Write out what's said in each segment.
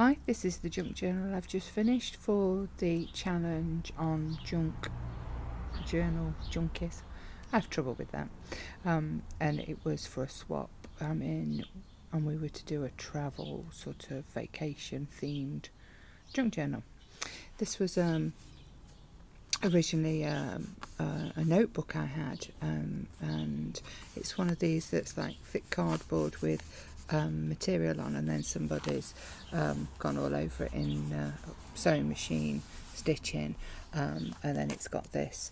Hi, this is the junk journal I've just finished for the challenge on junk journal junkies. I have trouble with that. And it was for a swap and we were to do a travel sort of vacation themed junk journal. This was originally a notebook I had, and it's one of these that's like thick cardboard with material on, and then somebody's gone all over it in sewing machine stitching, and then it's got this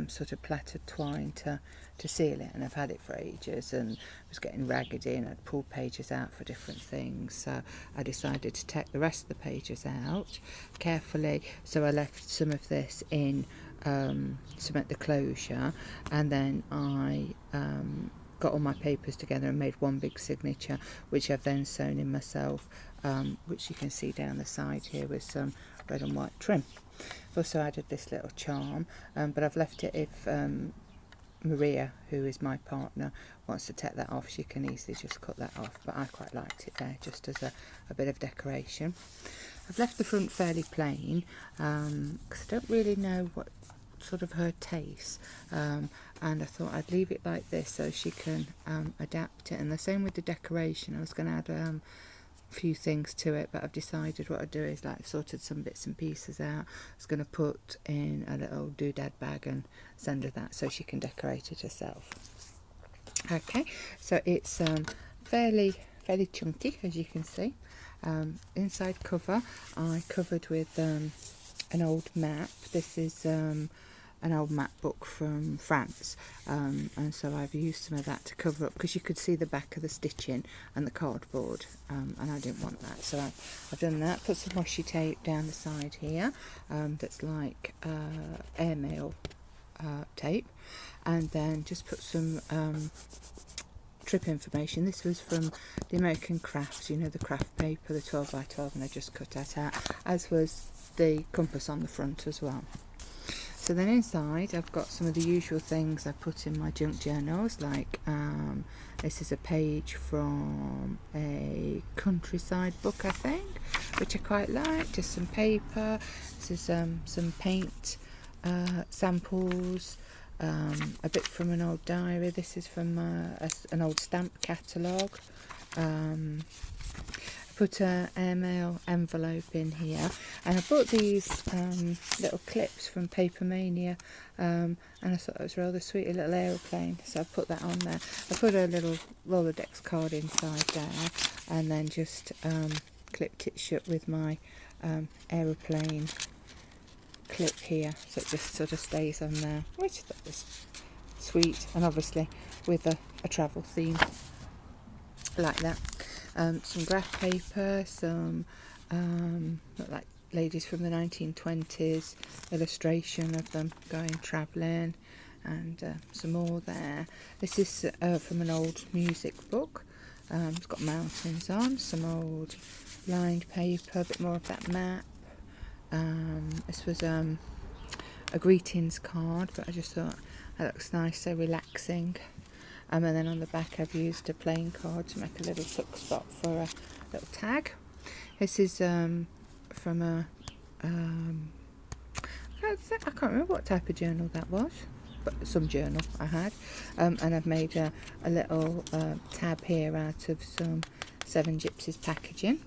sort of plaited twine to seal it, and I've had it for ages and was getting raggedy and I'd pulled pages out for different things, so I decided to take the rest of the pages out carefully. So I left some of this in cement the closure, and then I got all my papers together and made one big signature, which I've then sewn in myself, which you can see down the side here with some red and white trim. I've also added this little charm, but I've left it if Maria, who is my partner, wants to take that off. She can easily just cut that off, but I quite liked it there just as a bit of decoration. I've left the front fairly plain because I don't really know what sort of her taste, and I thought I'd leave it like this so she can adapt it. And the same with the decoration. I was going to add a few things to it, but I've decided what I'd do is like sorted some bits and pieces out. I was going to put in a little doodad bag and send her that so she can decorate it herself. Okay, so it's fairly chunky, as you can see. Inside cover I covered with an old map. This is an old map book from France, and so I've used some of that to cover up because you could see the back of the stitching and the cardboard, and I didn't want that, so I've done that. Put some washi tape down the side here, that's like airmail tape, and then just put some trip information. This was from the American Crafts, you know, the craft paper, the 12 by 12, and I just cut that out, as was the compass on the front as well. So then inside I've got some of the usual things I put in my junk journals, like this is a page from a countryside book, I think, which I quite like. Just some paper. This is some paint samples, a bit from an old diary. This is from an old stamp catalogue. Put an airmail envelope in here, and I bought these little clips from Paper Mania, and I thought it was rather sweet, a little aeroplane, so I put that on there. I put a little Rolodex card inside there, and then just clipped it shut with my aeroplane clip here, so it just sort of stays on there, which I thought was sweet, and obviously with a travel theme like that. Some graph paper, some look like ladies from the 1920s, illustration of them going travelling, and some more there. This is from an old music book. It's got mountains on, some old lined paper, a bit more of that map. This was a greetings card, but I just thought that looks nice, so relaxing. And then on the back I've used a plain card to make a little tuck spot for a little tag. This is from a I can't remember what type of journal that was, but some journal I had, and I've made a little tab here out of some Seven Gypsies packaging.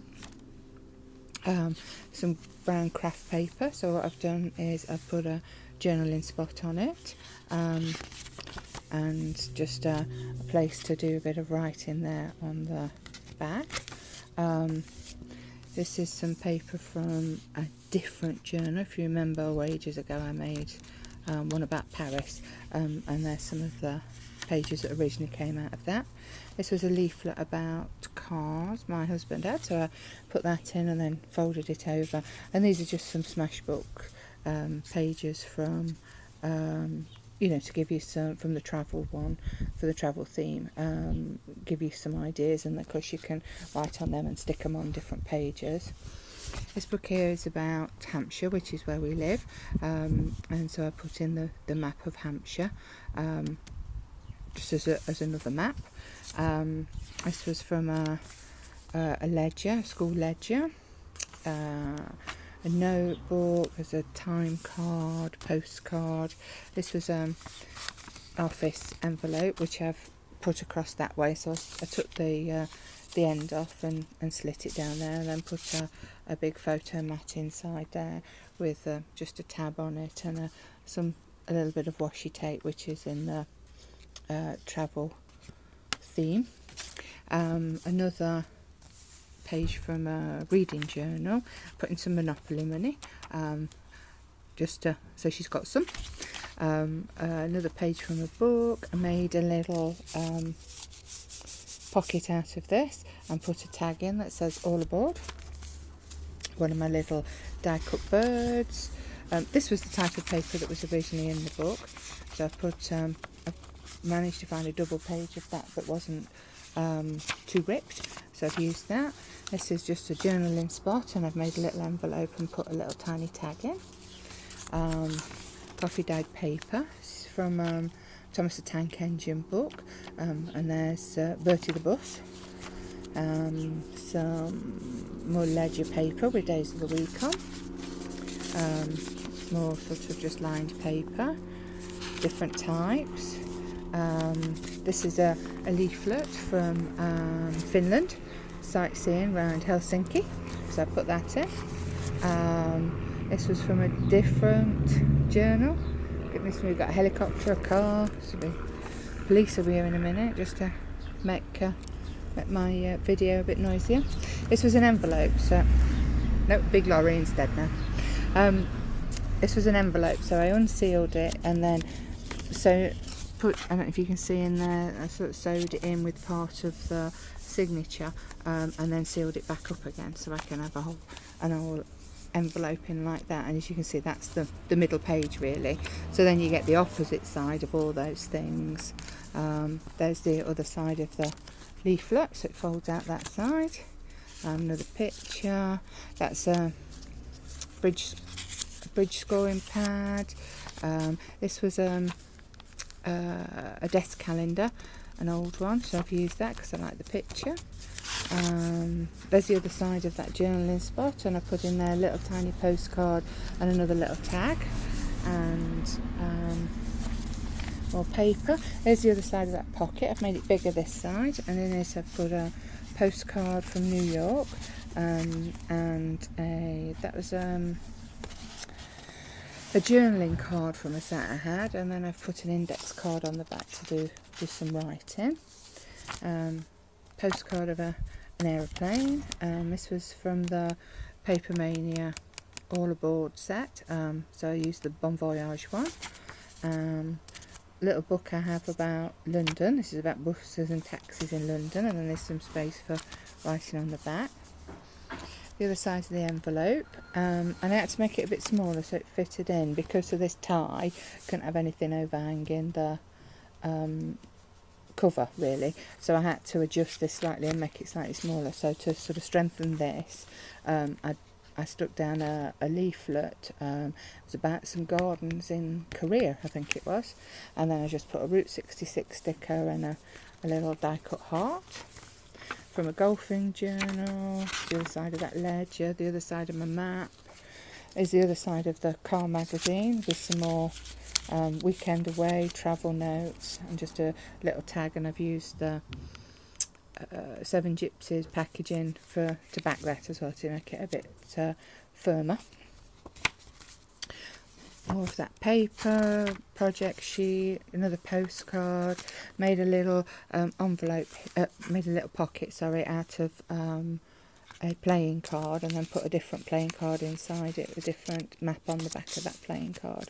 Some brown craft paper, so what I've done is I've put a journaling spot on it, and just a place to do a bit of writing there on the back. This is some paper from a different journal. If you remember, ages ago I made one about Paris, and there's some of the pages that originally came out of that. This was a leaflet about cars my husband had, so I put that in and then folded it over. And these are just some Smashbook pages from you know, to give you some from the travel one, for the travel theme, give you some ideas, and of course you can write on them and stick them on different pages. This book here is about Hampshire, which is where we live, and so I put in the map of Hampshire, just as another map. This was from a ledger, a school ledger. a notebook, there's a time card, postcard. This was office envelope which I've put across that way, so I took the end off and slit it down there, and then put a big photo mat inside there with just a tab on it, and a little bit of washi tape which is in the travel theme. Another page from a reading journal, putting some Monopoly money, just so she's got some. Another page from a book. I made a little pocket out of this and put a tag in that says all aboard. One of my little die cut birds. This was the type of paper that was originally in the book, so I managed to find a double page of that wasn't too ripped, so I've used that. This is just a journaling spot, and I've made a little envelope and put a little tiny tag in. Coffee dyed paper. This is from Thomas the Tank Engine book, and there's Bertie the Bus. Some more ledger paper with days of the week on. More sort of just lined paper, different types. This is a leaflet from Finland, sightseeing around Helsinki, so I put that in. This was from a different journal. Goodness me, we've got a helicopter, a car. Police will be here in a minute, just to make my video a bit noisier. This was an envelope, so no, big lorry instead now. This was an envelope, so I unsealed it and then I don't know if you can see in there, I sort of sewed it in with part of the signature, and then sealed it back up again, so I can have an whole envelope in like that. And as you can see, that's the middle page really. So then you get the opposite side of all those things. There's the other side of the leaflet, so it folds out that side. Another picture. That's a bridge scoring pad. This was a desk calendar, an old one, so I've used that because I like the picture. There's the other side of that journaling spot, and I put in there a little tiny postcard and another little tag, and more paper. There's the other side of that pocket. I've made it bigger this side, and in it I've put a postcard from New York, and that was a journaling card from a set I had, and then I've put an index card on the back to do some writing. Postcard of an aeroplane. This was from the Paper Mania All Aboard set, so I used the Bon Voyage one. Little book I have about London. This is about buses and taxis in London, and then there's some space for writing on the back. The other side of the envelope, and I had to make it a bit smaller so it fitted in because of this tie. Couldn't have anything overhanging the cover really, so I had to adjust this slightly and make it slightly smaller. So to sort of strengthen this, I stuck down a leaflet. It was about some gardens in Korea, I think it was, and then I just put a Route 66 sticker and a little die cut heart. From a golfing journal, the other side of that ledger, the other side of my map is the other side of the car magazine with some more weekend away travel notes and just a little tag, and I've used the 7 Gypsies packaging to back that as well to make it a bit firmer. More of that paper, project sheet, another postcard. Made a little envelope, made a little pocket, sorry, out of a playing card, and then put a different playing card inside it with a different map on the back of that playing card.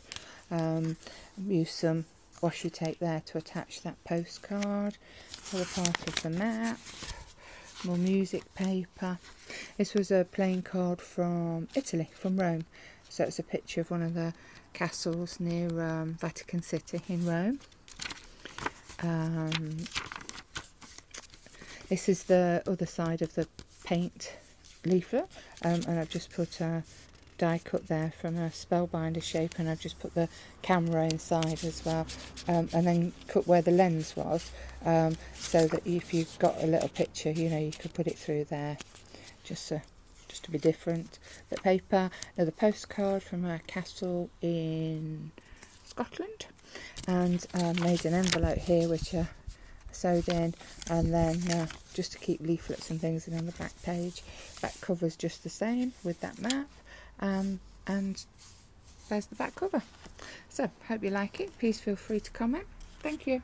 Used some washi tape there to attach that postcard. Other part of the map. More music paper. This was a playing card from Italy, from Rome. So it's a picture of one of the castles near Vatican City in Rome. This is the other side of the paint leaflet, and I've just put a die cut there from a spellbinder shape, and I've just put the camera inside as well, and then cut where the lens was, so that if you've got a little picture, you know, you could put it through there, just just to be different. The paper, another postcard from a castle in Scotland, and made an envelope here which I sewed in, and then just to keep leaflets and things in on the back page. Back cover's just the same with that map, and there's the back cover. So hope you like it. Please feel free to comment. Thank you.